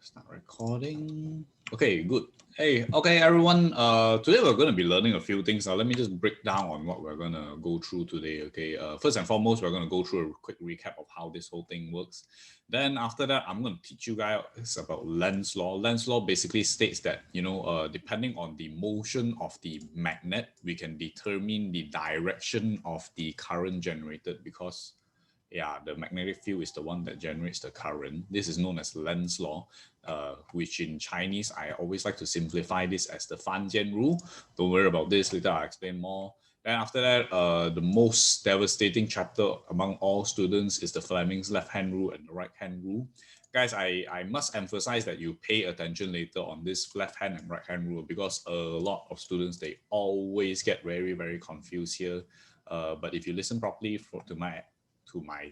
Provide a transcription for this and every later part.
Start recording. Okay, good. Hey, okay, everyone. Today we're going to be learning a few things. Let me just break down on what we're going to go through today. Okay. First and foremost, we're going to go through a quick recap of how this whole thing works. Then after that, I'm going to teach you guys about Lenz law. Lenz law basically states that depending on the motion of the magnet, we can determine the direction of the current generated because the magnetic field is the one that generates the current. This is known as Lenz law, which in Chinese, I always like to simplify this as the Fanjian rule. Don't worry about this, later I'll explain more. Then after that, the most devastating chapter among all students is the Flemings left-hand rule and the right-hand rule. Guys, I must emphasize that you pay attention later on this left-hand and right-hand rule because a lot of students, they always get very, very confused here. But if you listen properly to my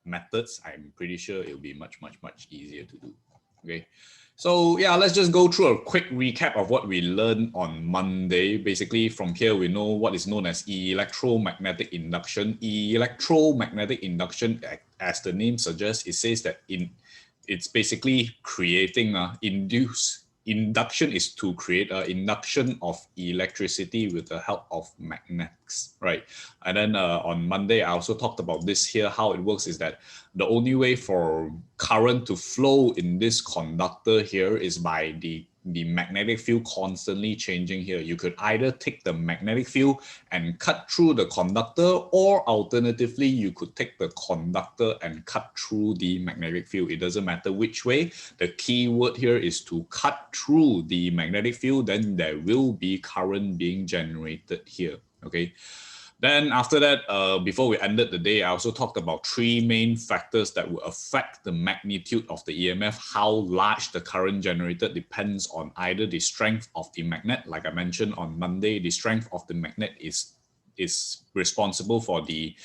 methods, I'm pretty sure it'll be much easier to do. Okay, so yeah, let's just go through a quick recap of what we learned on Monday. Basically, from here we know what is known as electromagnetic induction. Electromagnetic induction, as the name suggests, it says that it's basically creating induction is to create an induction of electricity with the help of magnets, right? And then on Monday, I also talked about this here. How it works is that the only way for current to flow in this conductor here is by the magnetic field constantly changing here. You could either take the magnetic field and cut through the conductor, or alternatively, you could take the conductor and cut through the magnetic field. It doesn't matter which way. The key word here is to cut through the magnetic field, then there will be current being generated here, okay? Then after that, before we ended the day, I also talked about three main factors that will affect the magnitude of the EMF. How large the current generated depends on either the strength of the magnet. Like I mentioned on Monday, the strength of the magnet is responsible for the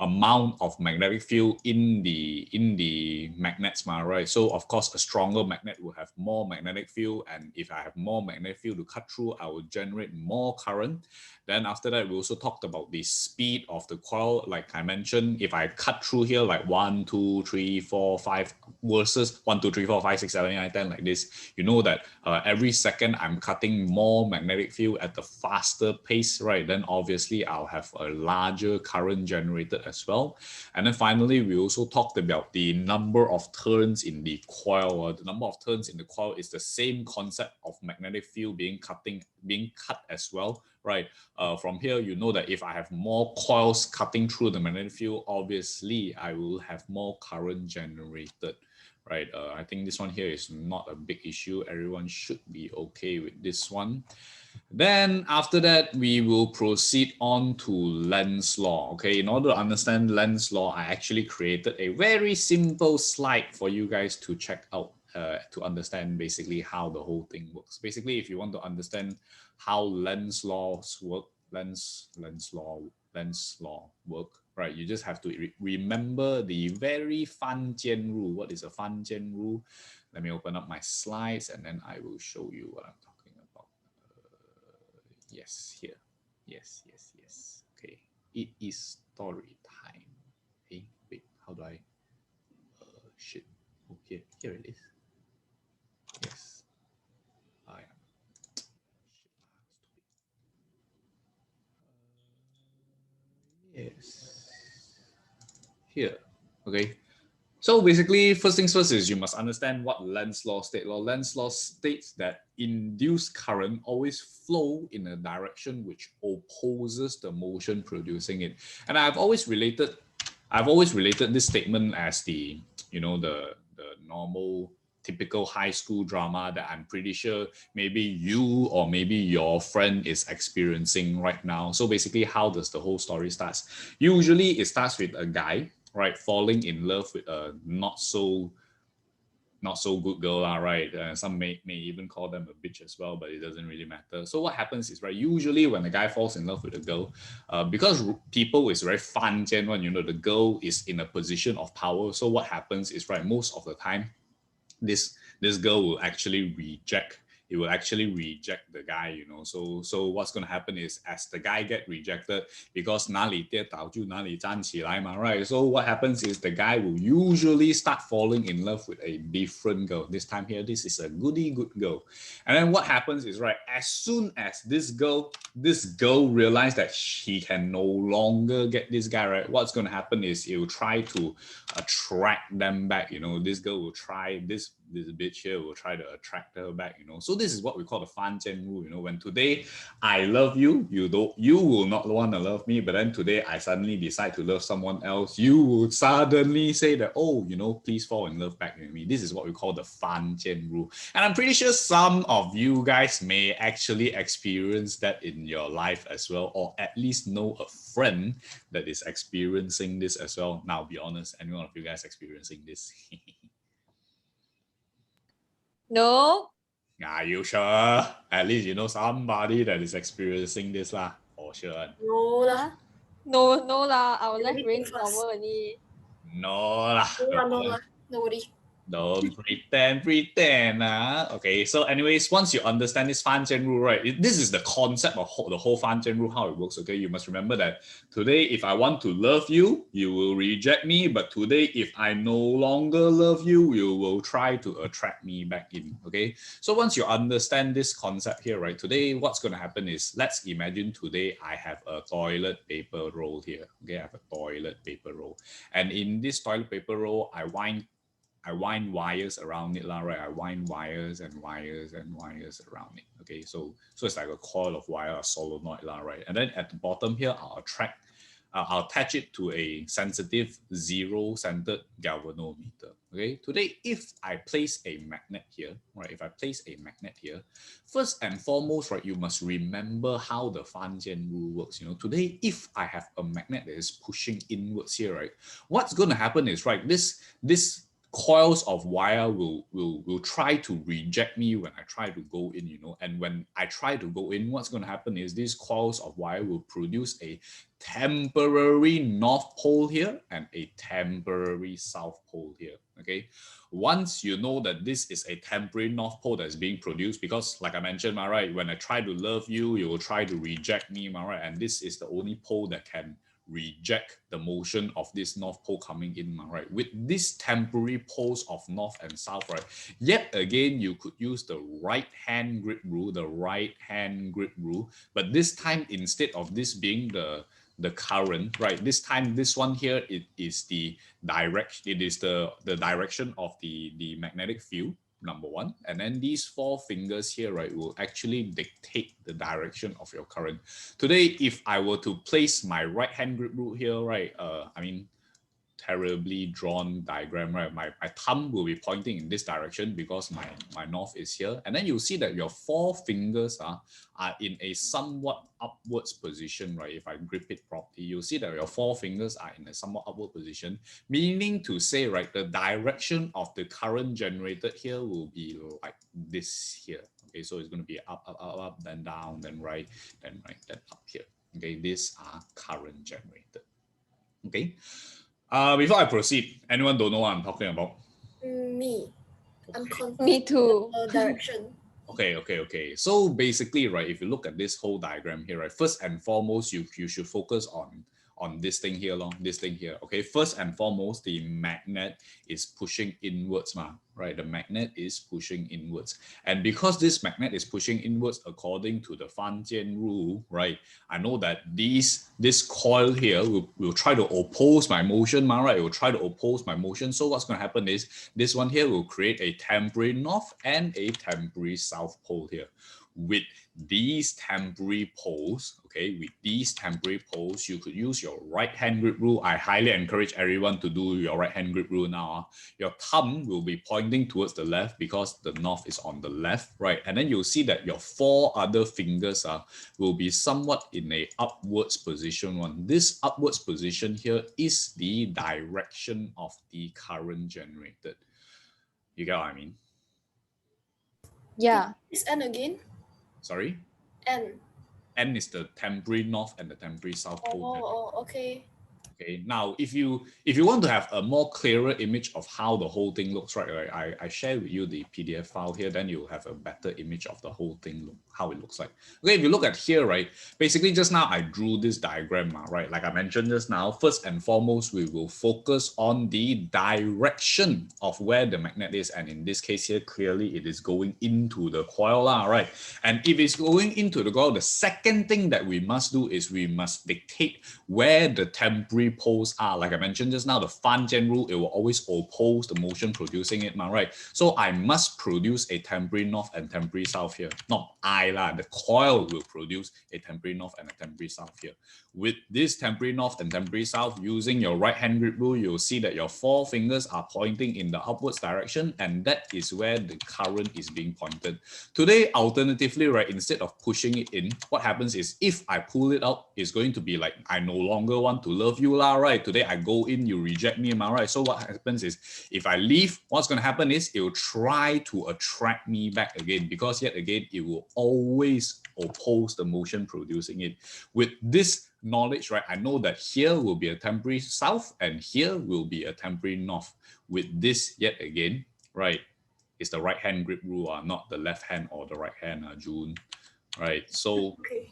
amount of magnetic field in the magnets, right? So of course, a stronger magnet will have more magnetic field, and if I have more magnetic field to cut through, I will generate more current. Then after that, we also talked about the speed of the coil. Like I mentioned, if I cut through here like 1, 2, 3, 4, 5 versus 1, 2, 3, 4, 5, 6, 7, 8, 9, 10 like this, you know that every second I'm cutting more magnetic field at the faster pace, right? Then obviously I'll have a larger current generated as well. And then finally, we also talked about the number of turns in the coil. The number of turns in the coil is the same concept of magnetic field being cut as well, right? From here, you know that if I have more coils cutting through the magnetic field, obviously I will have more current generated, right? I think this one here is not a big issue. Everyone should be okay with this one. Then after that, we will proceed on to Lenz law. Okay, in order to understand Lenz law, I actually created a very simple slide for you guys to check out to understand basically how the whole thing works. Basically, if you want to understand how Lenz laws work, Lenz law work, right? You just have to remember the very Fanjian rule. What is a Fanjian rule? Let me open up my slides and then I will show you what I'm talking about. Yes, here. Yes. Okay, it is story time. Hey, wait, how do I? Shit. Okay, here it is. Yes. Yes. Here. Okay. So basically, first things first is you must understand what Lenz law states. Lenz law states that induced current always flow in a direction which opposes the motion producing it. And I've always related this statement as the normal typical high school drama that I'm pretty sure maybe you or maybe your friend is experiencing right now. So basically, how does the whole story start? Usually it starts with a guy, right, falling in love with a not so good girl, right? Some may even call them a bitch as well, but it doesn't really matter. So what happens is, right, usually when a guy falls in love with a girl, because people is very fun, the girl is in a position of power. So what happens is, right, most of the time, this girl will actually reject it will actually reject the guy, So what's going to happen is as the guy get rejected, because 哪里跌倒就哪里站起来嘛, right? So what happens is the guy will usually start falling in love with a different girl. This time here, this is a goody good girl. And then what happens is, right, as soon as this girl realizes that she can no longer get this guy, right, what's going to happen is it will try to attract them back. This girl will try, this bitch here will try to attract her back. So this is what we call the fan Chen rule. When today I love you, you will not want to love me, but then today I suddenly decide to love someone else, you will suddenly say that, oh, please fall in love back with me. This is what we call the fan Chen rule. And I'm pretty sure some of you guys may actually experience that in your life as well, or at least know a friend that is experiencing this as well. Now, be honest, any one of you guys experiencing this? No. Are you sure? At least you know somebody that is experiencing this lah, for sure. No lah. No lah. Our life very normal only. No lah. No lah. Nobody. Don't pretend. Okay, so anyways, once you understand this fan Chen rule, right, this is the concept of the whole fan Chen rule, how it works, okay? You must remember that today, if I want to love you, you will reject me, but today, if I no longer love you, you will try to attract me back in, okay? So once you understand this concept here, right, today, what's going to happen is, let's imagine today I have a toilet paper roll here, okay? I have a toilet paper roll. And in this toilet paper roll, I wind wires around it, right? I wind wires and wires and wires around it. Okay, so it's like a coil of wire, a solenoid, right? And then at the bottom here, I'll attach it to a sensitive zero-centered galvanometer. Okay, today, if I place a magnet here, right? If I place a magnet here, first and foremost, right, you must remember how the fan Chen rule works. Today, if I have a magnet that is pushing inwards here, right, what's going to happen is, right, this coils of wire will try to reject me when I try to go in, and when I try to go in, what's going to happen is these coils of wire will produce a temporary north pole here and a temporary south pole here. Okay, once you know that this is a temporary north pole that's being produced, because like I mentioned, right, when I try to love you, you will try to reject me, right, and this is the only pole that can reject the motion of this north pole coming in, right? With these temporary poles of north and south, right? Yet again, you could use the right hand grip rule, but this time, instead of this being the current, right? This time, this one here, it is the direction. It is the direction of the magnetic field, number one. And then these four fingers here, right, will actually dictate the direction of your current. Today, if I were to place my right hand grip rule here, right, terribly drawn diagram, right? My thumb will be pointing in this direction because my north is here. And then you'll see that your four fingers are in a somewhat upwards position, right? If I grip it properly, you'll see that your four fingers are in a somewhat upward position, meaning to say, right, the direction of the current generated here will be like this here. Okay, so it's going to be up, then down, then right, then up here. Okay, these are current generated. Okay. Before I proceed, anyone don't know what I'm talking about? Me. I'm confused. Me too. Direction. Okay. So basically, right, if you look at this whole diagram here, right, first and foremost, you should focus on this thing here, this thing here. Okay, first and foremost, the magnet is pushing inwards, right? The magnet is pushing inwards. And because this magnet is pushing inwards according to the Fan Chen rule, right, I know that this coil here will try to oppose my motion, right? It will try to oppose my motion. So what's going to happen is this one here will create a temporary north and a temporary south pole here. With these temporary poles, you could use your right hand grip rule. I highly encourage everyone to do your right hand grip rule now. Your thumb will be pointing towards the left because the north is on the left, right? And then you'll see that your four other fingers will be somewhat in a upwards position. This upwards position here is the direction of the current generated. You get what I mean? Yeah. Is N again? Sorry? N. N is the temporary north and the temporary south pole. Oh, okay. Okay, now if you want to have a more clearer image of how the whole thing looks, right? I share with you the PDF file here, then you'll have a better image of the whole thing, how it looks like. Okay, if you look at here, right, basically just now I drew this diagram, right? Like I mentioned just now, first and foremost, we will focus on the direction of where the magnet is, and in this case here, clearly it is going into the coil, right? And if it's going into the coil, the second thing that we must do is we must dictate where the temporary poles are. Like I mentioned just now, the fan gen rule, it will always oppose the motion producing it, right? So I must produce a temporary north and temporary south here. Not I, the coil will produce a temporary north and a temporary south here. With this temporary north and temporary south, using your right hand grip rule, you'll see that your four fingers are pointing in the upwards direction, and that is where the current is being pointed. Today, alternatively, right, instead of pushing it in, what happens is if I pull it out, it's going to be like, I no longer want to love you, right? Today I go in, you reject me, right? So what happens is, if I leave, what's going to happen is it will try to attract me back again, because yet again, it will always oppose the motion producing it. With this knowledge, right, I know that here will be a temporary south and here will be a temporary north. With this, yet again, right, it's the right hand grip rule, not the left hand or the right hand, June, right? So Okay.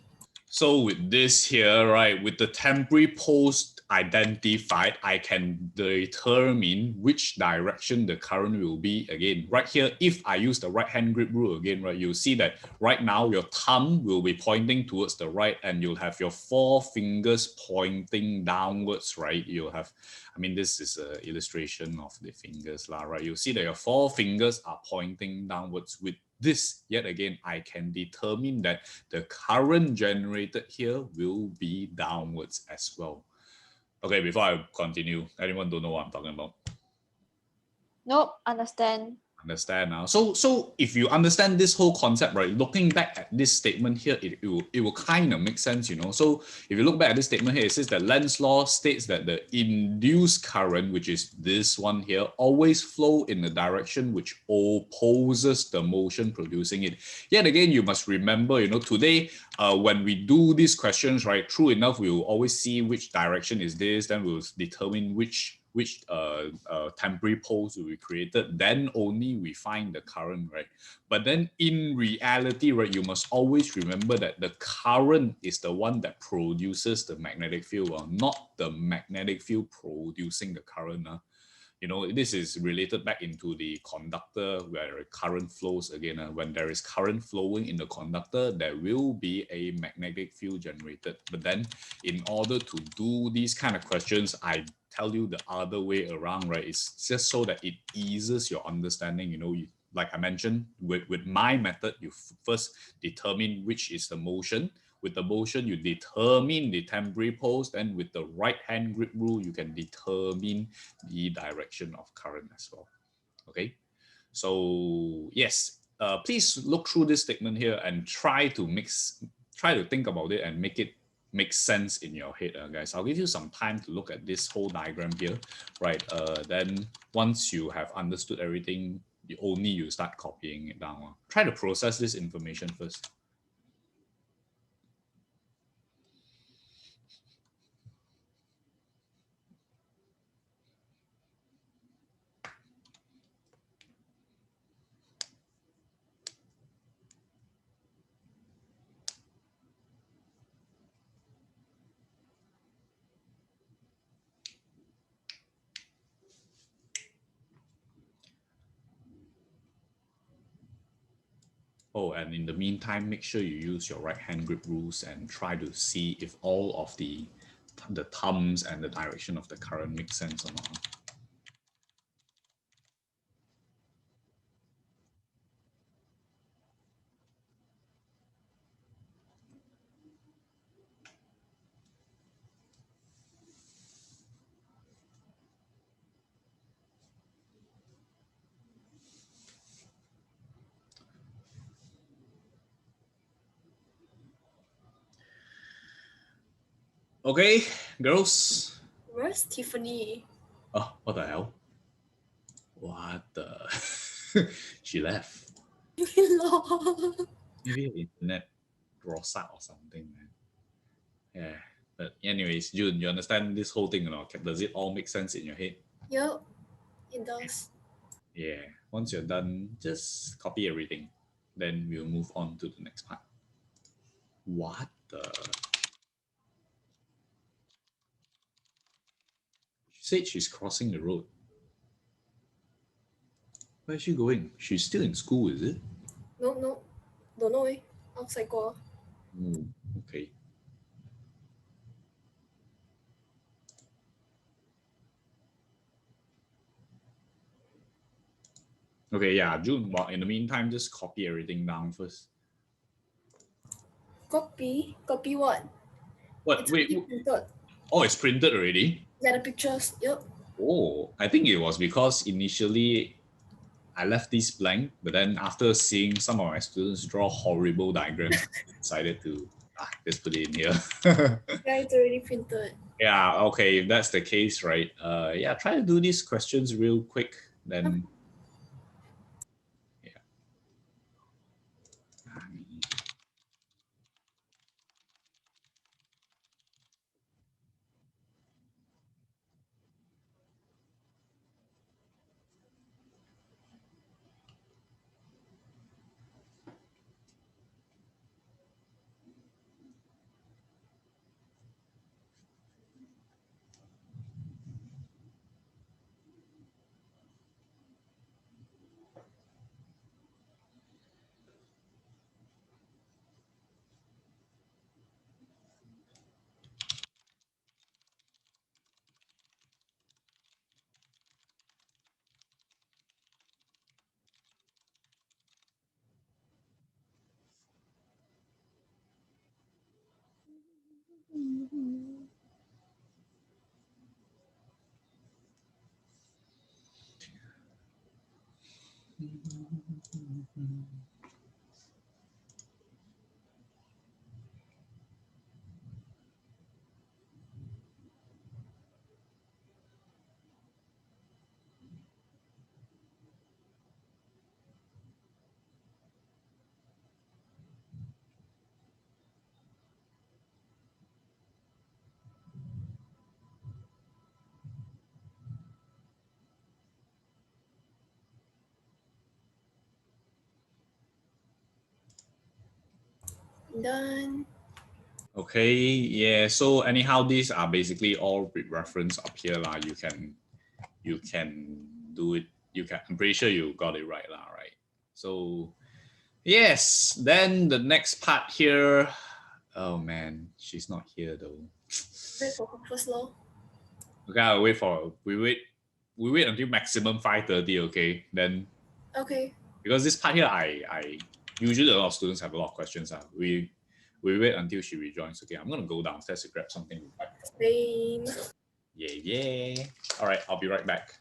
so with this here, right, with the temporary post identified, I can determine which direction the current will be again. Right here, if I use the right hand grip rule again, right, you'll see that right now your thumb will be pointing towards the right and you'll have your four fingers pointing downwards, right? You'll have, I mean, this is an illustration of the fingers, right? You'll see that your four fingers are pointing downwards. With this, yet again, I can determine that the current generated here will be downwards as well. Okay, before I continue, anyone don't know what I'm talking about? Nope, understand. Understand now. So if you understand this whole concept, right, looking back at this statement here, it will kind of make sense, you know. So if you look back at this statement here, it says that Lenz law states that the induced current, which is this one here, always flow in the direction which opposes the motion producing it. Yet again, you must remember, you know, today, when we do these questions, right, true enough, we will always see which direction is this, then we'll determine which temporary poles will be created, then only we find the current, right? But then in reality, right, you must always remember that the current is the one that produces the magnetic field, not the magnetic field producing the current. You know, this is related back into the conductor where current flows again. When there is current flowing in the conductor, there will be a magnetic field generated. But then in order to do these kind of questions, I tell you the other way around, right? It's just so that it eases your understanding. You know, like I mentioned, with my method, you first determine which is the motion. With the motion, you determine the temporary poles. Then with the right hand grip rule, you can determine the direction of current as well. Okay, so yes, please look through this statement here and try to think about it and make it make sense in your head, guys. I'll give you some time to look at this whole diagram here, right? Then once you have understood everything, you start copying it down. Try to process this information first. Oh, and in the meantime, make sure you use your right hand grip rules and try to see if all of the thumbs and the direction of the current make sense or not. Okay, girls. Where's Tiffany? Oh, what the hell? What the? She left. Lol. Maybe her internet rosak or something, man. Yeah. But anyways, June, you understand this whole thing or not? Does it all make sense in your head? Yep, it does. Yeah. Once you're done, just copy everything. Then we'll move on to the next part. What the? She said she's crossing the road. Where's she going? She's still in school, is it? No. Don't know eh. Outside go. Oh, okay. Okay, yeah, June. But in the meantime, just copy everything down first. Copy? Copy what? What? It's Wait. already printed. Oh, it's printed already? Yeah, the pictures. Yep. Oh, I think it was because initially I left this blank, but then after seeing some of my students draw horrible diagrams, I decided to just put it in here. Yeah, it's already printed. Yeah, okay, if that's the case, right? Yeah, try to do these questions real quick. Then, yeah. Done. Okay, yeah. So anyhow, these are basically all with reference up here lah. You can do it. You can. I'm pretty sure you got it right lah, right? So yes. Then the next part here. Oh man, she's not here though. Wait for her first law. Okay, I'll wait for we wait until maximum 5:30. Okay, then Okay. because this part here, I usually a lot of students have a lot of questions. We wait until she rejoins. Okay, I'm gonna go downstairs to grab something. Same. Yeah. All right, I'll be right back.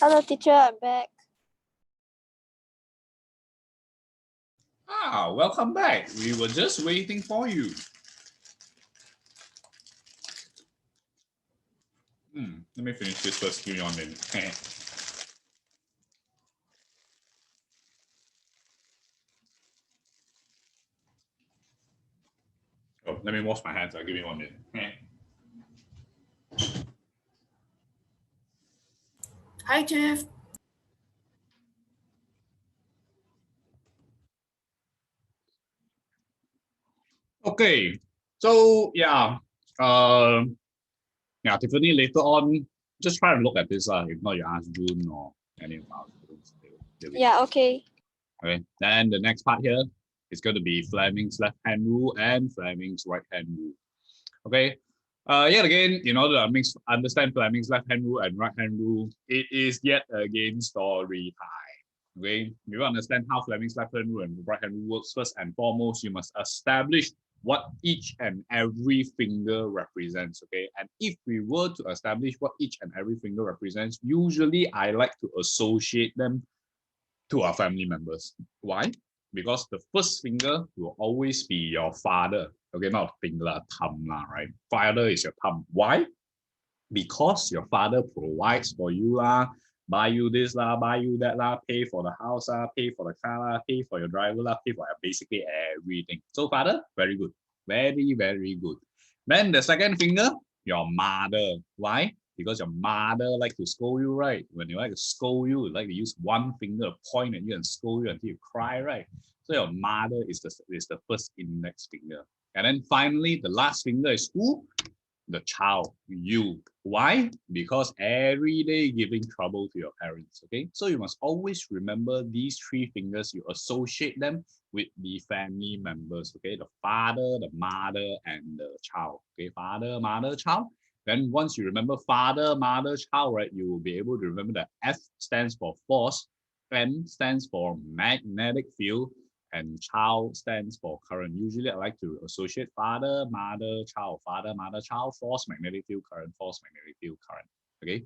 Hello, teacher. I'm back. Ah, welcome back. We were just waiting for you. Let me finish this first. Give me 1 minute. Oh, let me wash my hands. I'll give me 1 minute. Hi, Jeff. Okay, so yeah, Tiffany, later on, just try and look at this. If not, you ask June or any of our students. Yeah, okay. Okay, then the next part here is going to be Fleming's left hand rule and Fleming's right hand rule. Okay, yet again, in order to understand Fleming's left hand rule and right hand rule, it is yet again story time. Okay, you understand how Fleming's left hand rule and right hand rule works. First and foremost, you must establish what each and every finger represents. Okay, and if we were to establish what each and every finger represents, usually I like to associate them to our family members. Why? Because the first finger will always be your father. Okay, not finger, thumb, right? Father is your thumb. Why? Because your father provides for you, buy you this, buy you that, pay for the house, pay for the car, pay for your driver, pay for basically everything. So father, very good. Very, very good. Then the second finger, your mother. Why? Because your mother like to scold you, right? When you like to scold you like to use one finger, point at you and scold you until you cry, right? So your mother is the first index finger. And then finally, the last finger is who? The child, you. Why? Because every day giving trouble to your parents. Okay, so you must always remember these three fingers. You associate them with the family members. Okay, the father, the mother, and the child. Okay, father, mother, child. Then once you remember father, mother, child, right, you will be able to remember that F stands for force, M stands for magnetic field, and child stands for current. Usually I like to associate father, mother, child, force, magnetic field, current, force, magnetic field, current. Okay.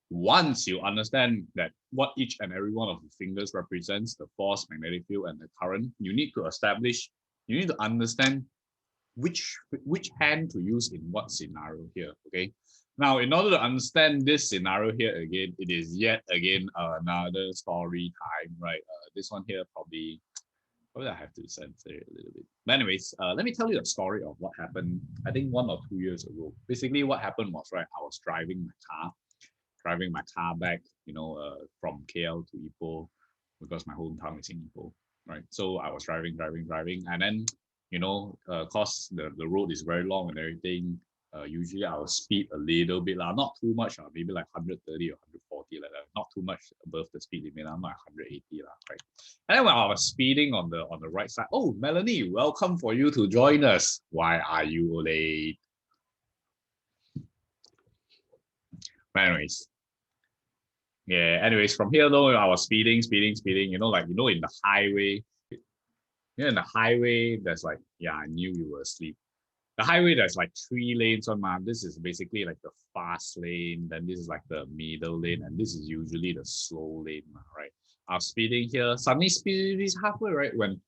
Once you understand that what each and every one of the fingers represents, the force, magnetic field, and the current, you need to understand which hand to use in what scenario here. Okay. Now, in order to understand this scenario here again, it is yet again another story time, right? This one here probably I have to censor it a little bit. But anyways, let me tell you a story of what happened, I think 1 or 2 years ago. Basically, what happened was, right, I was driving my car back, from KL to Ipoh, because my hometown is in Ipoh, right? So I was driving, and then, cause the road is very long and everything, usually I will speed a little bit, not too much, maybe like 130 or 140, like that. Not too much above the speed limit, not 180, right? And then when I was speeding on the right side, oh, Melanie, welcome for you to join us. Why are you late? Anyways, from here though, I was speeding, in the highway. In the highway, there's like, I knew you were asleep. The highway, there's like 3 lanes on, man. This is basically like the fast lane, then this is like the middle lane, and this is usually the slow lane, right? I was speeding here, suddenly speed is halfway, right? When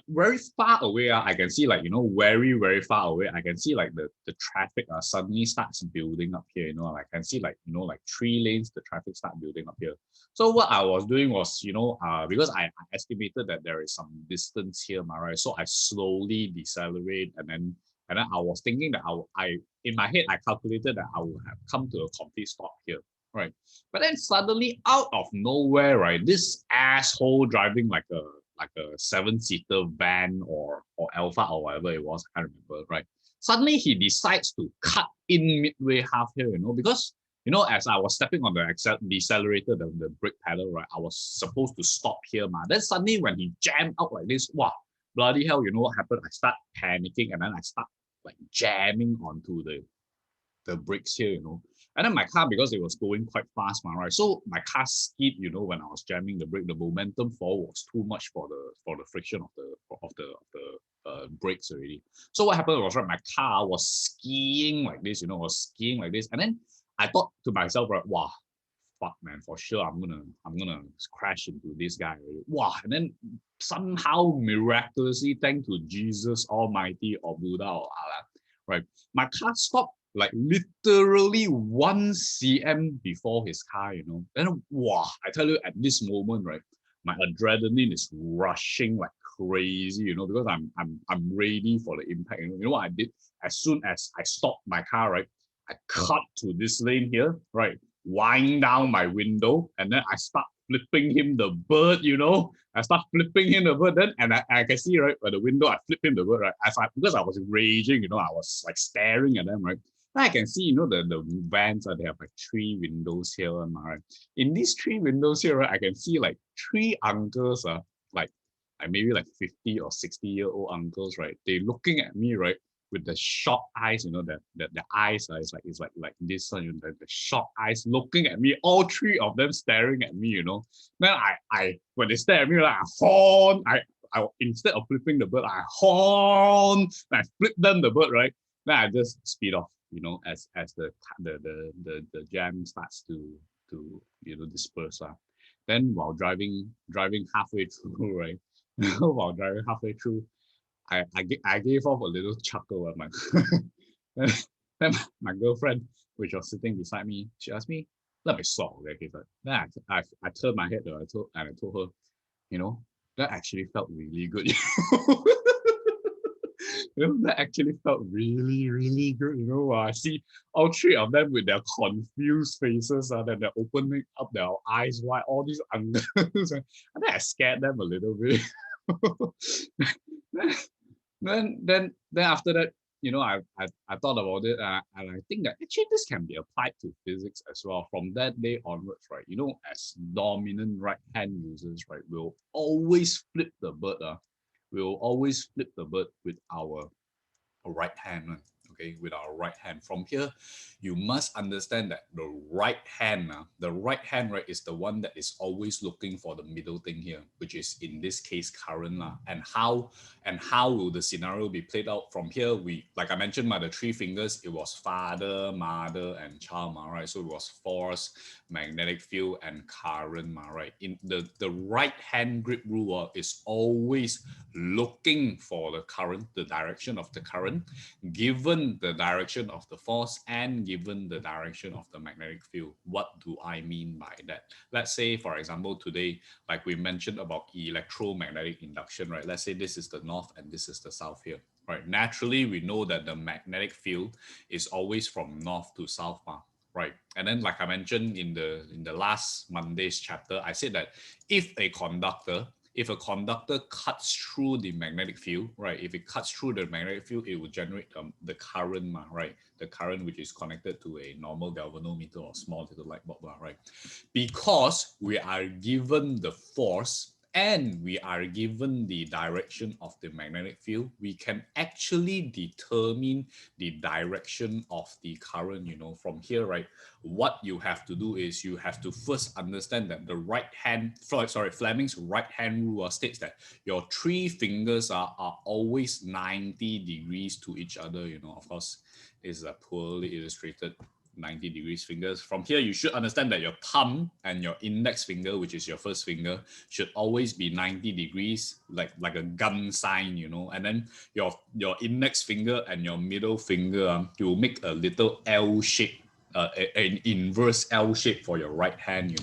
very far away, I can see, like, very, very far away, I can see like the traffic suddenly starts building up here, I can see like, like 3 lanes, the traffic start building up here. So what I was doing was, because I estimated that there is some distance here, right? So I slowly decelerate, and then I was thinking that I in my head, I calculated that I would have come to a complete stop here, right? But then suddenly, out of nowhere, right, this asshole driving like a 7-seater van or Alpha or whatever it was, I can't remember, right? Suddenly he decides to cut in midway half here, because as I was stepping on the decelerator, the brake pedal, right, I was supposed to stop here, man. Then suddenly when he jammed out like this, wow, bloody hell, you know what happened? I start panicking, and then I start like jamming onto the brakes here, And then my car, because it was going quite fast, right? So my car skid, when I was jamming the brake, the momentum fall was too much for the friction of the brakes already. So what happened was, right, my car was skiing like this, and then I thought to myself, right, wow, fuck, man, for sure I'm gonna crash into this guy. Wow. And then somehow miraculously, thanks to Jesus Almighty or Buddha or Allah, right, my car stopped like literally 1 cm before his car, Then wow, I tell you, at this moment, right, my adrenaline is rushing like crazy, because I'm ready for the impact. You know what I did? As soon as I stopped my car, right, I cut to this lane here, right, wind down my window, and then I start flipping him the bird, I start flipping him the bird, then and I can see, right, by the window, I flip him the bird, right, because I was raging, I was like staring at them, right. I can see, the vans, they have like 3 windows here, right. In these 3 windows here, right, I can see like 3 uncles, like maybe like 50 or 60-year-old uncles, right. They looking at me, right, with the shocked eyes, the eyes is like this one, the shocked eyes looking at me, all 3 of them staring at me, Then I when they stare at me, like I horn, I instead of flipping the bird, I horn, I flip them the bird, right? Then I just speed off, as the jam starts to disperse. Then while driving halfway through, right? While driving halfway through, I gave off a little chuckle at my then my girlfriend, which was sitting beside me, she asked me, "Let me saw." Okay, but then I turned my head, I told her, that actually felt really good. That actually felt really, really good. I see all 3 of them with their confused faces, and then they're opening up their eyes wide, all these uncles, and then I scared them a little bit. then after that, I thought about it, and I think that actually this can be applied to physics as well. From that day onwards, right, as dominant right hand users, right, we'll always flip the bird. We'll always flip the bird with our right hand. Okay, with our right hand. From here, you must understand that the right hand, right, is the one that is always looking for the middle thing here, which is in this case current. And how will the scenario be played out? From here, like I mentioned, the 3 fingers, it was father, mother, and child, right? So it was force, magnetic field, and current, right? In the right hand grip rule is always looking for the current, the direction of the current, given the direction of the force and given the direction of the magnetic field. What do I mean by that? Let's say, for example, today, like we mentioned about electromagnetic induction, right? Let's say this is the north and this is the south here, right? Naturally, we know that the magnetic field is always from north to south, right? And then, like I mentioned in the last Monday's chapter, I said that if a conductor cuts through the magnetic field, right? If it cuts through the magnetic field, it will generate the current, right? The current which is connected to a normal galvanometer or small little light bulb, right? Because we are given the force and we are given the direction of the magnetic field, we can actually determine the direction of the current, from here, right? What you have to do is you have to first understand that the Fleming's right hand rule states that your 3 fingers are always 90 degrees to each other. Of course, this is a poorly illustrated 90 degrees fingers. From here, you should understand that your thumb and your index finger, which is your first finger, should always be 90 degrees, like a gun sign, and then your index finger and your middle finger, you will make a little L shape, an inverse L shape for your right hand.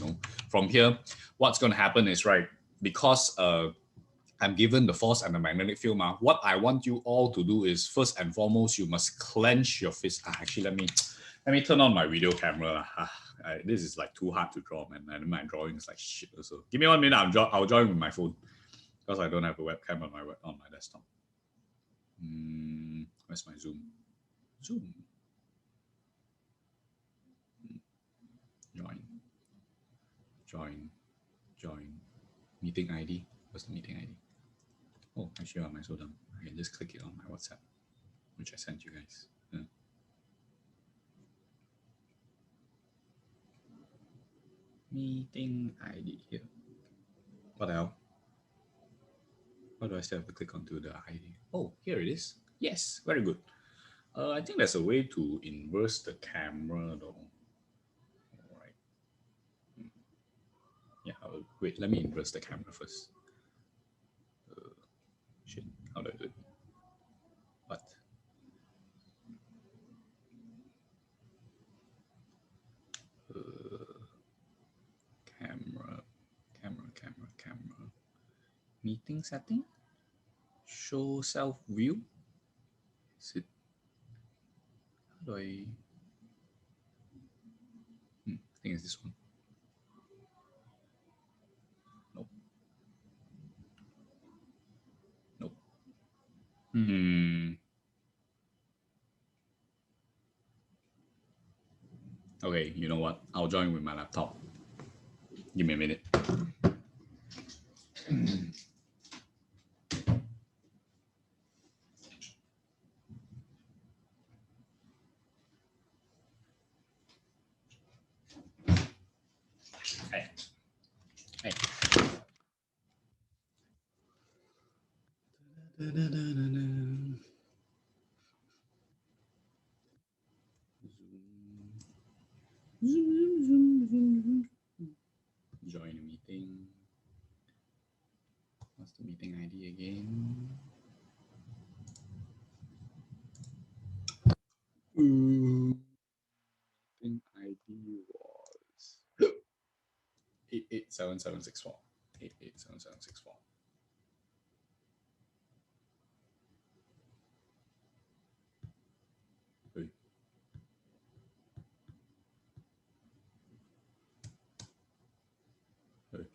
From here, what's going to happen is, right, because I'm given the force and the magnetic field. What I want you all to do is, first and foremost, you must clench your fist. Actually, let me turn on my video camera. This is like too hard to draw, man. And my drawing is like shit also. Give me 1 minute. I'll draw with my phone because I don't have a webcam on my desktop. Where's my Zoom? Join. Meeting ID. What's the meeting ID? Oh, actually, I'm so dumb. I can just click it on my WhatsApp, which I sent you guys. Meeting ID here. What the hell? Why do I still have to click onto the ID? Oh, here it is. Yes, very good. I think there's a way to inverse the camera though. All right. Wait, let me inverse the camera first. Shit, how do I do it? What? Camera. Meeting setting? Show self view? Is it? How do I? I think it's this one. Nope. Okay, you know what? I'll join with my laptop. Give me a minute. Hey. Join a meeting. What's the meeting ID again? Meeting ID was 887764. 887764. Hey. Hey.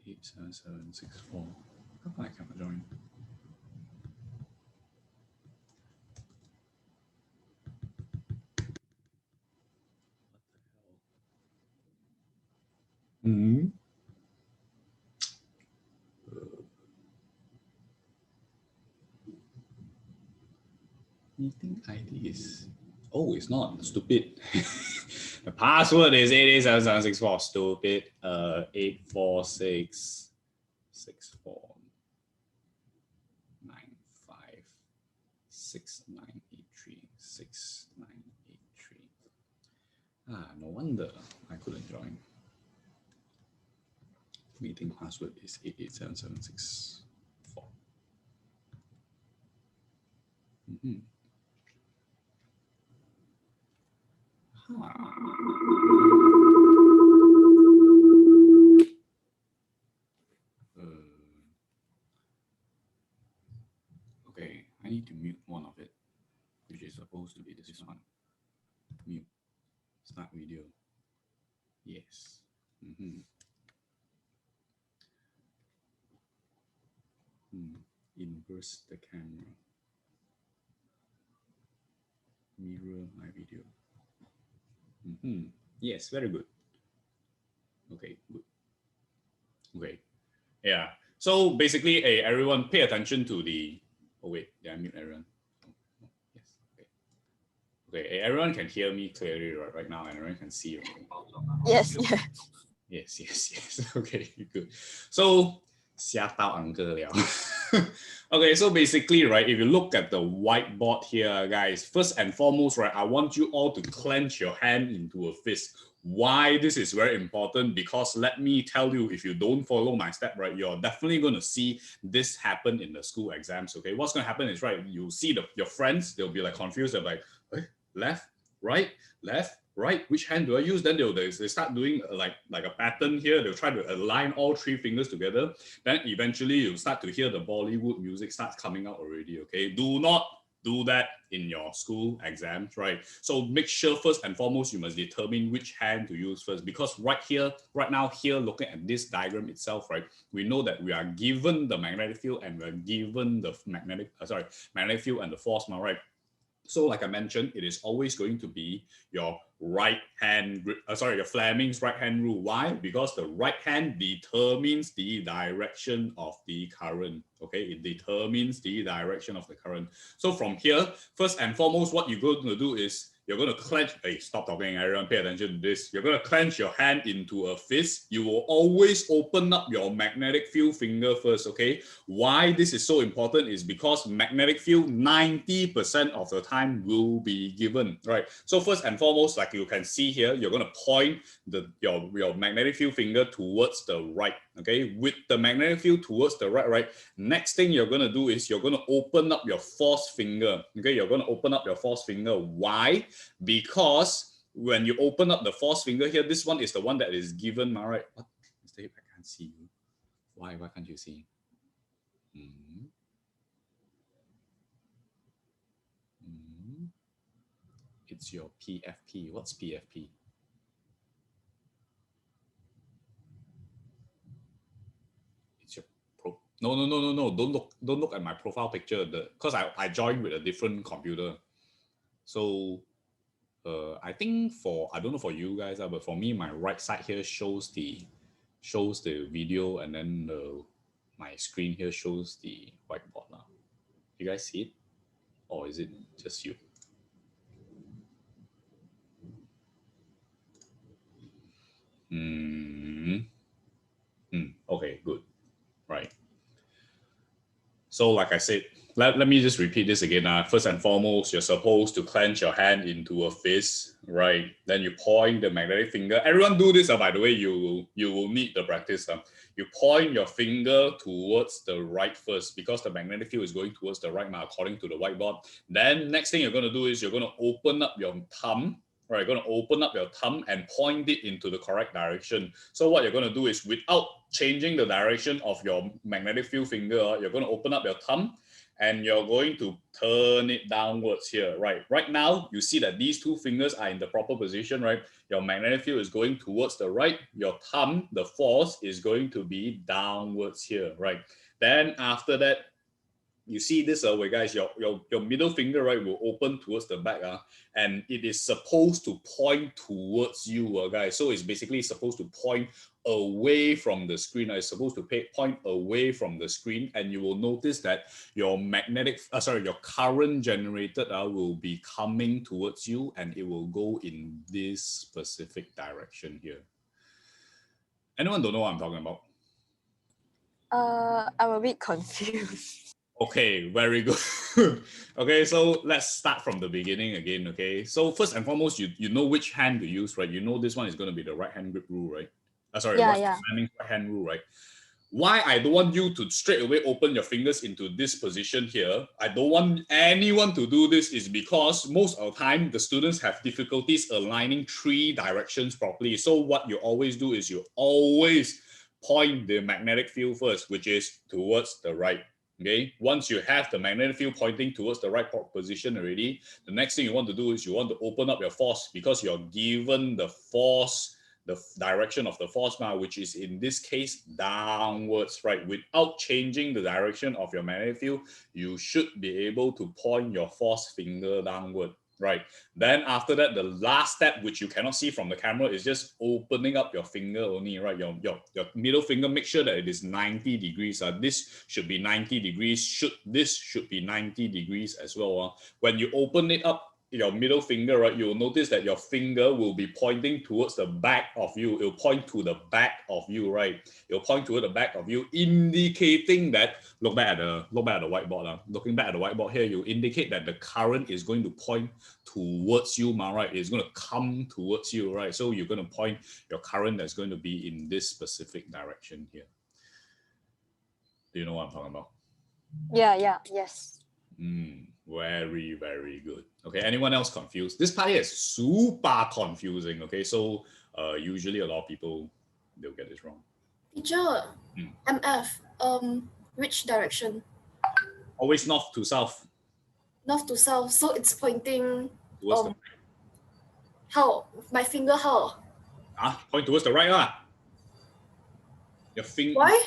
887764. How come I cannot join? Meeting ID is... Oh, it's not. Stupid. The password is 887764. Stupid. 846-6983. No wonder I couldn't join. Meeting password is 887764. Okay, I need to mute one of it, which is supposed to be this one. Mute. Start video. Yes. Inverse the camera. Mirror my video. Yes, very good. Okay, good. Okay. Yeah. So basically, everyone pay attention to the... Oh wait, did I mute everyone? Oh, yes. Okay. Okay, everyone can hear me clearly right now, and everyone can see. Yes. Yes. Okay, good. So, 吓到 uncle 了. Okay, so basically, right, if you look at the whiteboard here, guys, first and foremost, right, I want you all to clench your hand into a fist. Why this is very important? Because let me tell you, if you don't follow my step, right, you're definitely going to see this happen in the school exams. Okay, what's going to happen is, right, you'll see your friends, they'll be like confused. They're like, left, right, which hand do I use? Then they start doing like a pattern here. They'll try to align all three fingers together. Then eventually you start to hear the Bollywood music starts coming out already. Okay, do not do that in your school exams, right? So make sure first and foremost you must determine which hand to use first, because right now looking at this diagram itself, right, we know that we are given the magnetic field and we're given the magnetic field and the force now, right? So like I mentioned, it is always going to be your right hand, your Fleming's right hand rule. Why? Because the right hand determines the direction of the current. Okay, it determines the direction of the current. So from here, first and foremost, what you're going to do is you're going to clench, hey, stop talking, everyone pay attention to this. You're going to clench your hand into a fist. You will always open up your magnetic field finger first, okay? Why this is so important is because magnetic field 90% of the time will be given, right? So first and foremost, like you can see here, you're going to point your magnetic field finger towards the right, okay? With the magnetic field towards the right, next thing you're going to do is you're going to open up your force finger, okay? You're going to open up your force finger. Why? Because when you open up the force finger here, this one is the one that is given, all right? What? I can't see you. Why can't you see? It's your PFP. What's PFP? It's your pro. No. Don't look at my profile picture. Because I joined with a different computer. So I think I don't know for you guys, but for me, my right side here shows the video, and then my screen here shows the whiteboard now. You guys see it, or is it just you? Okay, good. Right. So like I said, let me just repeat this again. First and foremost, you're supposed to clench your hand into a fist, right? Then you point the magnetic finger. Everyone do this, by the way, you will need the practice. You point your finger towards the right first because the magnetic field is going towards the right now, according to the whiteboard. Then next thing you're going to do is you're going to open up your thumb. Right, you're going to open up your thumb and point it into the correct direction. So what you're going to do is, without changing the direction of your magnetic field finger, you're going to open up your thumb and you're going to turn it downwards here, right? Right now, you see that these two fingers are in the proper position, right? Your magnetic field is going towards the right. Your thumb, the force, is going to be downwards here, right? Then after that, you see this way, guys, your middle finger, right, will open towards the back, and it is supposed to point towards you, guys. So it's basically supposed to point away from the screen. It's supposed to point away from the screen, and you will notice that your your current generated will be coming towards you, and it will go in this specific direction here. Anyone don't know what I'm talking about? I'm a bit confused. Okay, very good. Okay, so let's start from the beginning again, okay? So first and foremost, you know which hand to use, right? You know this one is going to be the right hand grip rule, right? Fleming's right hand rule, right? Why I don't want you to straight away open your fingers into this position here, I don't want anyone to do this, is because most of the time, the students have difficulties aligning three directions properly. So what you always do is you always point the magnetic field first, which is towards the right. Okay, once you have the magnetic field pointing towards the right position already, the next thing you want to do is you want to open up your force, because you're given the force, the direction of the force now, which is in this case downwards, right? Without changing the direction of your magnetic field, you should be able to point your force finger downward, right? Then after that, the last step, which you cannot see from the camera, is just opening up your finger only, right? Your middle finger, make sure that it is 90 degrees. This should be 90 degrees. This should be 90 degrees as well. When you open it up, your middle finger, right, you'll notice that your finger will be pointing towards the back of you. It'll point to the back of you, right? It'll point toward the back of you, indicating that, look back at the whiteboard. Looking back at the whiteboard here, you indicate that the current is going to point towards you, right? It's going to come towards you, right? So you're going to point your current that's going to be in this specific direction here. Do you know what I'm talking about? Yes. Very, very good. Okay, anyone else confused? This part here is super confusing. Okay, so usually a lot of people, they'll get this wrong. Teacher, MF, which direction? Always north to south. North to south, so it's pointing Towards the right. How? My finger how? Point towards the right. Your finger. Why?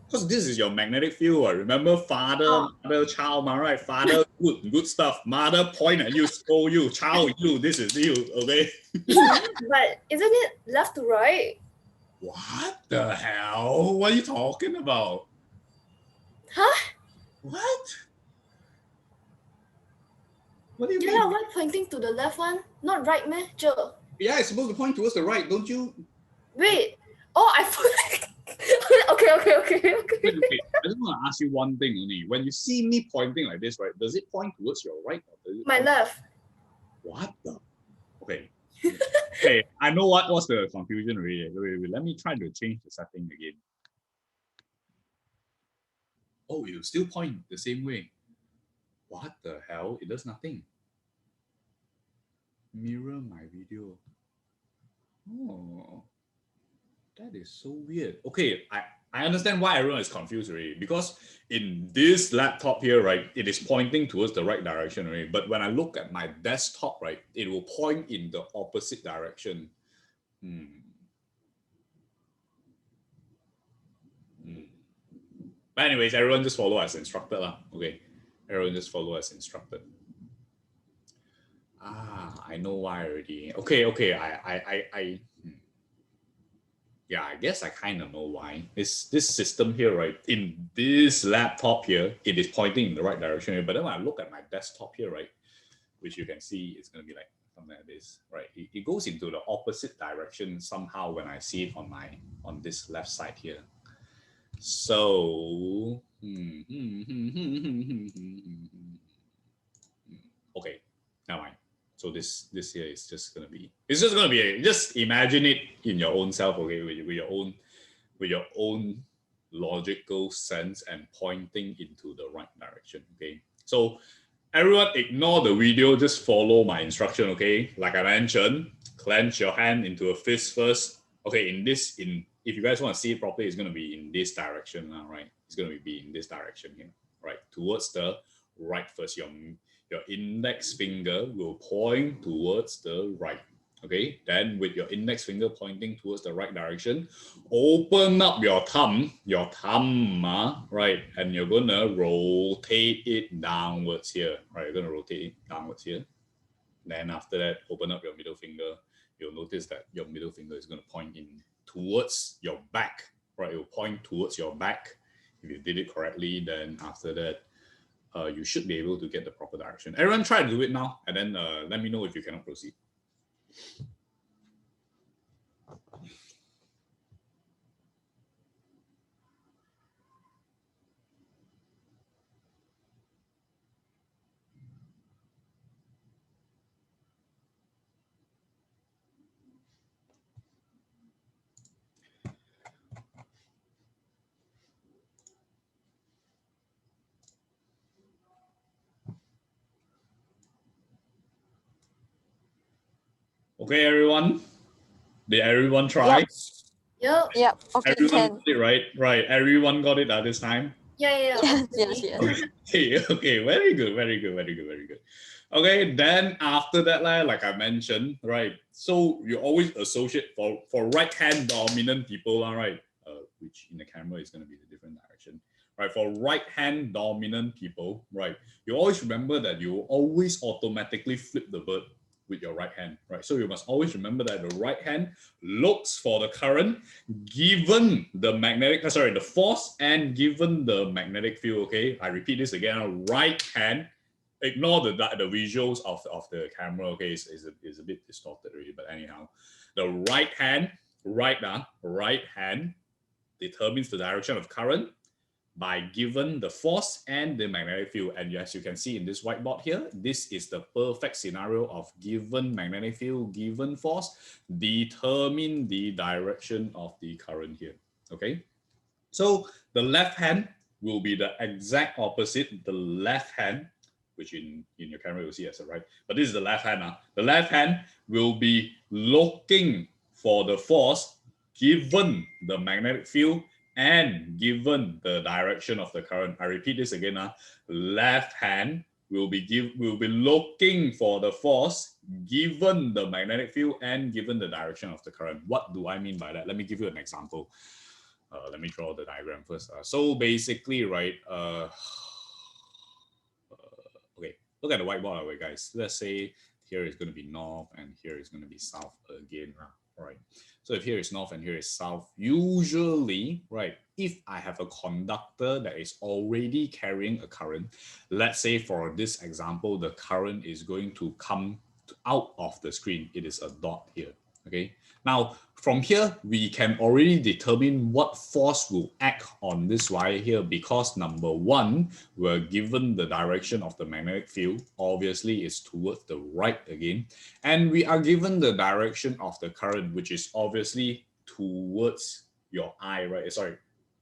Because this is your magnetic field. Remember, father, mother, child, right? Father, good stuff. Mother, point at you, scold you. Child, you, this is you, okay? But isn't it left to right? What the hell? What are you talking about? Huh? What? What do you Yeah, mean? why pointing to the left one? Not right, meh? Joe. Yeah, it's supposed to point towards the right, don't you? Wait. Oh, I okay. Wait, okay. I just want to ask you one thing only. When you see me pointing like this, right, does it point towards your right or does it My point? left. What the? Okay. Okay, I know what's the confusion already. Wait, let me try to change the setting again. Oh, it will still point the same way. What the hell? It does nothing. Mirror my video. Oh, that is so weird. Okay, I understand why everyone is confused already. Because in this laptop here, right, it is pointing towards the right direction already. But when I look at my desktop, right, it will point in the opposite direction. But anyways, everyone just follow as instructed lah. Okay, everyone just follow as instructed. I know why already. Okay. Yeah, I guess I kind of know why. This system here, right? In this laptop here, it is pointing in the right direction. But then when I look at my desktop here, right, which you can see, it's gonna be like something like this, right? It goes into the opposite direction somehow when I see it on this left side here. So okay, now mind. So this here is just gonna be just imagine it in your own self, okay, with your own logical sense and pointing into the right direction. Okay. So everyone ignore the video, just follow my instruction, okay? Like I mentioned, clench your hand into a fist first. Okay, if you guys want to see it properly, it's gonna be in this direction now, right? It's gonna be in this direction here, right? Towards the right first. Your index finger will point towards the right. Okay, then with your index finger pointing towards the right direction, open up your thumb, right? And you're gonna rotate it downwards here, right? You're gonna rotate it downwards here. Then after that, open up your middle finger. You'll notice that your middle finger is gonna point in towards your back, right? It will point towards your back. If you did it correctly, then after that, you should be able to get the proper direction. Everyone try to do it now, and then let me know if you cannot proceed. Okay, everyone. Did everyone try? Yep. Yep. Okay, Everyone can. got it right? Right. Everyone got it this time? Yeah. Yes. Okay. Very good. Okay, then after that, like I mentioned, right? So you always associate for right hand dominant people, right? Which in the camera is going to be the different direction, right? For right hand dominant people, right? You always remember that you always automatically flip the bird with your right hand, right? So you must always remember that the right hand looks for the current given the force and given the magnetic field. Okay, I repeat this again. Right hand, ignore the visuals of the camera. Okay, is a bit distorted already, but anyhow, the right hand determines the direction of current by given the force and the magnetic field. And as you can see in this whiteboard here, this is the perfect scenario of given magnetic field, given force, determine the direction of the current here. Okay, so the left hand will be the exact opposite. The left hand, which in your camera you'll see as a right, but this is the left hand. The left hand will be looking for the force given the magnetic field and given the direction of the current. I repeat this again. Left hand will be looking for the force given the magnetic field and given the direction of the current. What do I mean by that? Let me give you an example. Let me draw the diagram first. So basically, right, okay, look at the whiteboard, guys. Let's say here is going to be north and here is going to be south again. right? So if here is north and here is south, usually, right, if I have a conductor that is already carrying a current, let's say for this example, the current is going to come out of the screen. It is a dot here, okay? Now, from here, we can already determine what force will act on this wire here because number one, we're given the direction of the magnetic field. Obviously, it's towards the right again. And we are given the direction of the current, which is obviously towards your eye, right? Sorry.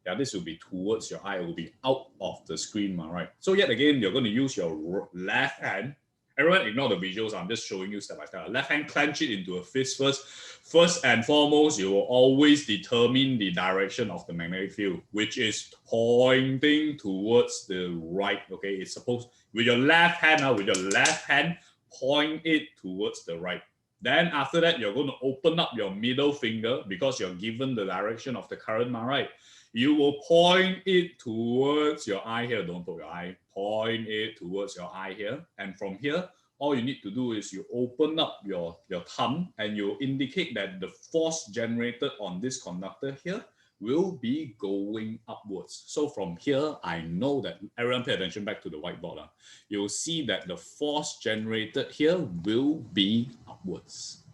Yeah, this will be towards your eye. It will be out of the screen, right? So yet again, you're going to use your left hand. Everyone ignore the visuals. I'm just showing you step by step. Left hand, clench it into a fist first. First and foremost, you will always determine the direction of the magnetic field, which is pointing towards the right. Okay, it's supposed with your left hand now. With your left hand, point it towards the right. Then after that, you're going to open up your middle finger because you're given the direction of the current, right? You will point it towards your eye here. Don't poke your eye. Point it towards your eye here. And from here, all you need to do is you open up your thumb and you indicate that the force generated on this conductor here will be going upwards. So from here, I know that, everyone pay attention back to the whiteboard. You'll see that the force generated here will be upwards.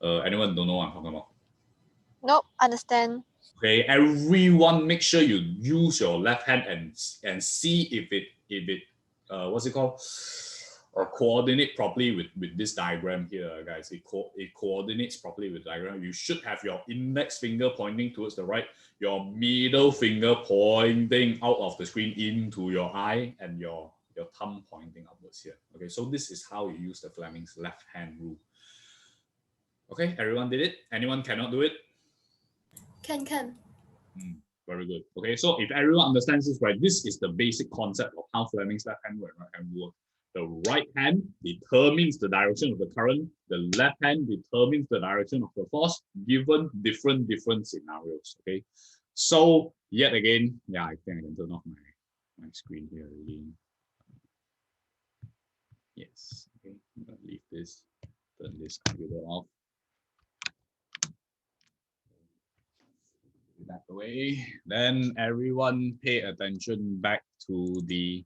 Anyone don't know what I'm talking about? Nope, understand. Okay, everyone make sure you use your left hand and see if it what's it called? Coordinate properly with this diagram here, guys. It coordinates properly with the diagram. You should have your index finger pointing towards the right, your middle finger pointing out of the screen into your eye, and your thumb pointing upwards here. Okay, so this is how you use the Fleming's left hand rule. Okay, everyone did it? Anyone cannot do it? Can. Very good. Okay, so if everyone understands this, right, this is the basic concept of how Fleming's left hand and right hand work. The right hand determines the direction of the current. The left hand determines the direction of the force given different scenarios. Okay, so yet again, yeah, I think I can turn off my screen here again. Yes. Okay, I'm gonna leave this. Turn this computer off. That way. Then everyone pay attention back to the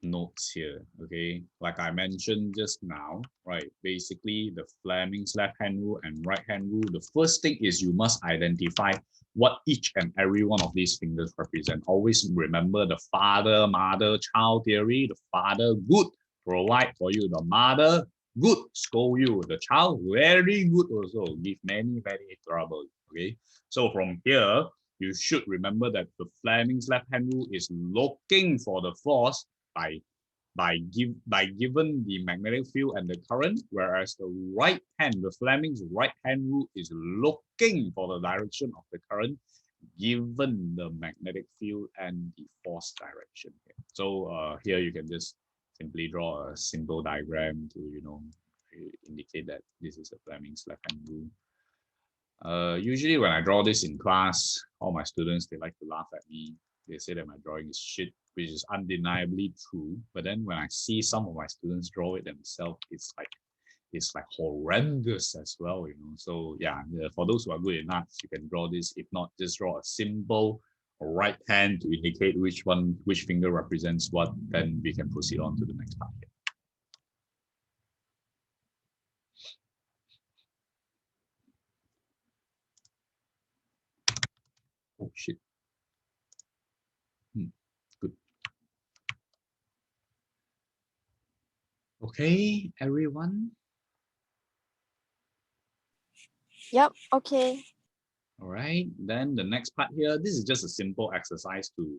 notes here. Okay, like I mentioned just now, right? Basically, the Fleming's left hand rule and right hand rule. The first thing is you must identify what each and every one of these fingers represent. Always remember the father, mother, child theory. The father, good, provide for you. The mother, good, scold you. The child, very good also, give many trouble. Okay, so from here, you should remember that the Fleming's left hand rule is looking for the force by given the magnetic field and the current, whereas the right hand, the Fleming's right hand rule is looking for the direction of the current given the magnetic field and the force direction. So here you can just simply draw a simple diagram to indicate that this is a Fleming's left hand rule. Usually when I draw this in class, all my students, they like to laugh at me. They say that my drawing is shit, which is undeniably true. But then when I see some of my students draw it themselves, it's like horrendous as well, So yeah, for those who are good enough, you can draw this. If not, just draw a simple right hand to indicate which finger represents what. Then we can proceed on to the next part here. Oh shit. Good. Okay, everyone. Yep, okay. All right, then the next part here, this is just a simple exercise to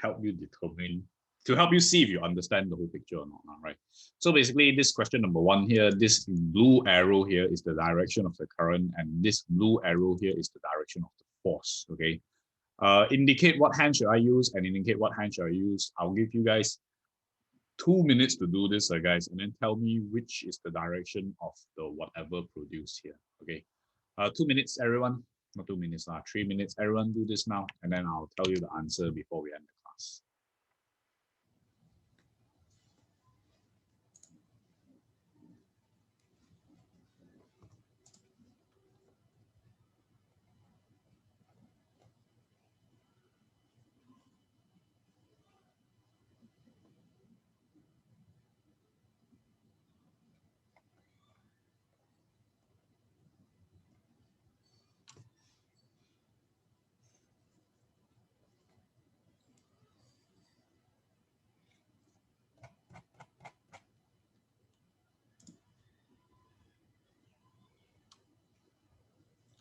help you determine, to help you see if you understand the whole picture or not, right? So basically this question number one here, this blue arrow here is the direction of the current, and this blue arrow here is the direction of the force, okay? Indicate what hand should I use and indicate what hand should I use. I'll give you guys 2 minutes to do this, guys, and then tell me which is the direction of the whatever produced here, okay? 2 minutes, everyone. Not 2 minutes, 3 minutes. Everyone do this now, and then I'll tell you the answer before we end the class.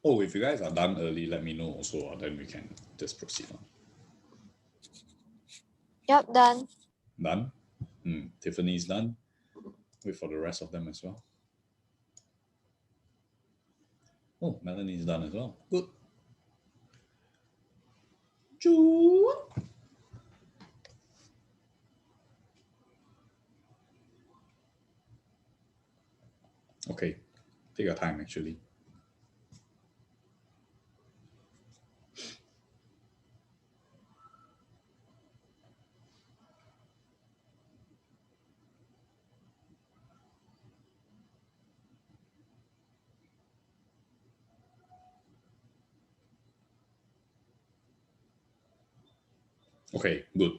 Oh, if you guys are done early, let me know also, then we can just proceed on. Yep, done. Done? Tiffany's done. Wait for the rest of them as well. Oh, Melanie's done as well. Good. Choo. Okay, take your time actually. Okay, good.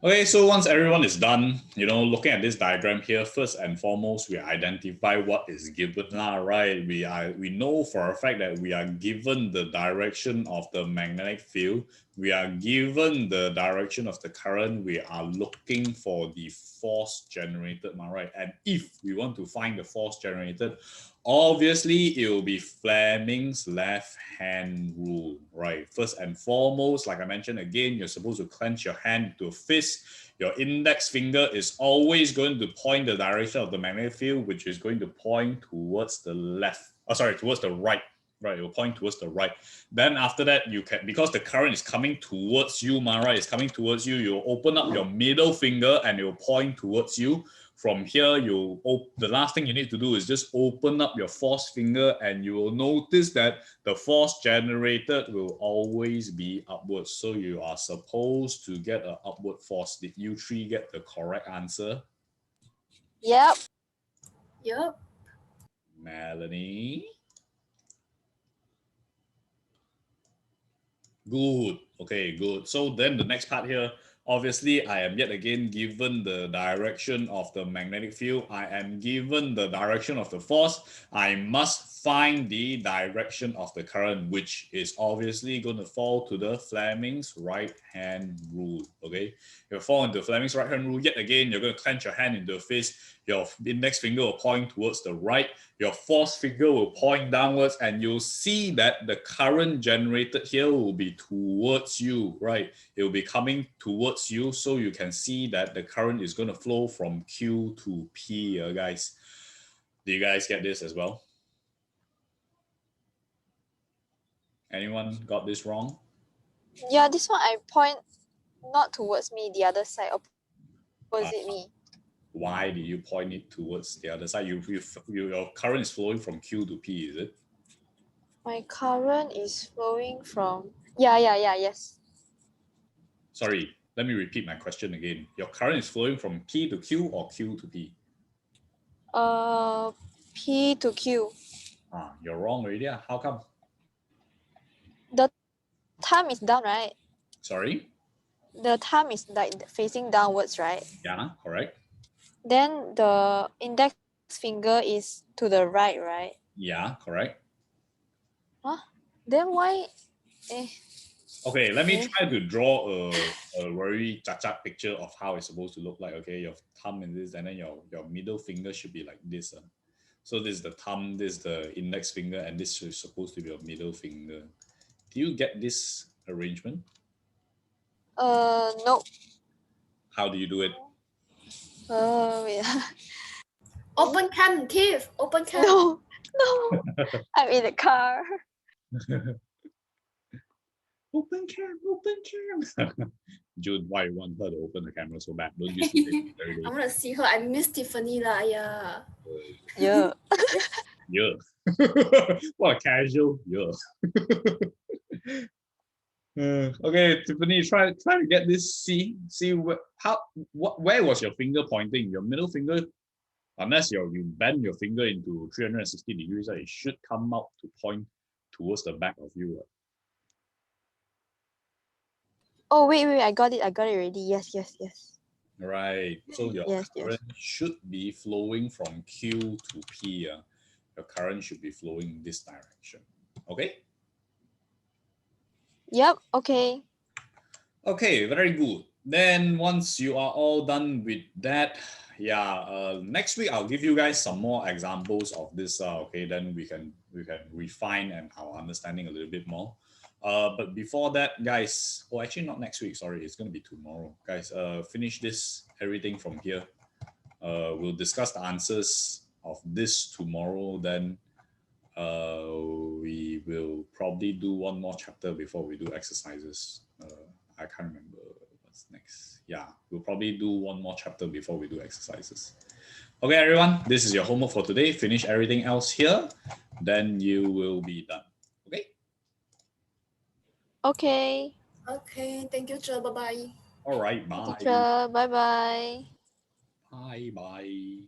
Okay, so once everyone is done, looking at this diagram here, first and foremost, we identify what is given, right? We know for a fact that we are given the direction of the magnetic field. We are given the direction of the current. We are looking for the force generated, right? And if we want to find the force generated, obviously it will be Fleming's left-hand rule, right? First and foremost, like I mentioned again, you're supposed to clench your hand to a fist. Your index finger is always going to point the direction of the magnetic field, which is going to point towards the towards the right. Right, it will point towards the right. Then after that, you can, because the current is coming towards you, right? It's coming towards you. You open up your middle finger and it will point towards you. From here, the last thing you need to do is just open up your force finger, and you will notice that the force generated will always be upwards. So you are supposed to get an upward force. Did you three get the correct answer? Yep. Yep. Melanie? Good. Okay, good. So then the next part here, obviously, I am yet again given the direction of the magnetic field. I am given the direction of the force. I must find the direction of the current, which is obviously going to fall to the Fleming's right-hand rule. Okay, if you fall into Fleming's right-hand rule, yet again, you're going to clench your hand into a fist. Your index finger will point towards the right. Your force finger will point downwards, and you'll see that the current generated here will be towards you, right? It will be coming towards you, so you can see that the current is going to flow from Q to P, guys. Do you guys get this as well? Anyone got this wrong? Yeah, this one I point not towards me, the other side, opposite me. Why did you point it towards the other side? Your current is flowing from Q to P, is it? My current is flowing from... yes. Sorry, let me repeat my question again. Your current is flowing from P to Q or Q to P? P to Q. You're wrong already. How come? The thumb is down, right? Sorry? The thumb is like facing downwards, right? Yeah, correct. Then the index finger is to the right, right? Yeah, correct. Huh? Then why? Okay, let me try to draw a very chacha picture of how it's supposed to look like. Okay, your thumb is this, and then your middle finger should be like this. So this is the thumb, this is the index finger, and this is supposed to be your middle finger. Do you get this arrangement? No. How do you do it? Wait. Open cam, Tiff. Open cam. No. I'm in the car. Open cam. Jude, why you want her to open the camera so bad? Don't you see it every day? I want to see her. I miss Tiffany lah. Yeah. Yeah. Yeah. What a casual. Yeah. Okay, Tiffany, try to get this. See where was your finger pointing? Your middle finger, unless you bend your finger into 360 degrees, it should come out to point towards the back of you. Oh, wait, I got it already. Yes. Right. So your current should be flowing from Q to P. Your current should be flowing in this direction. Okay? Yep, okay. Okay, very good. Then once you are all done with that, next week I'll give you guys some more examples of this. Okay, then we can refine and our understanding a little bit more. But before that, guys, actually not next week. Sorry, it's gonna be tomorrow, guys. Finish this everything from here. We'll discuss the answers of this tomorrow. Then we will probably do one more chapter before we do exercises. I can't remember what's next. Yeah, we'll probably do one more chapter before we do exercises. Okay, everyone, this is your homework for today. Finish everything else here, then you will be done. Okay? Okay. Okay, thank you, teacher. Bye bye. All right, bye. Teacher, bye bye. Bye.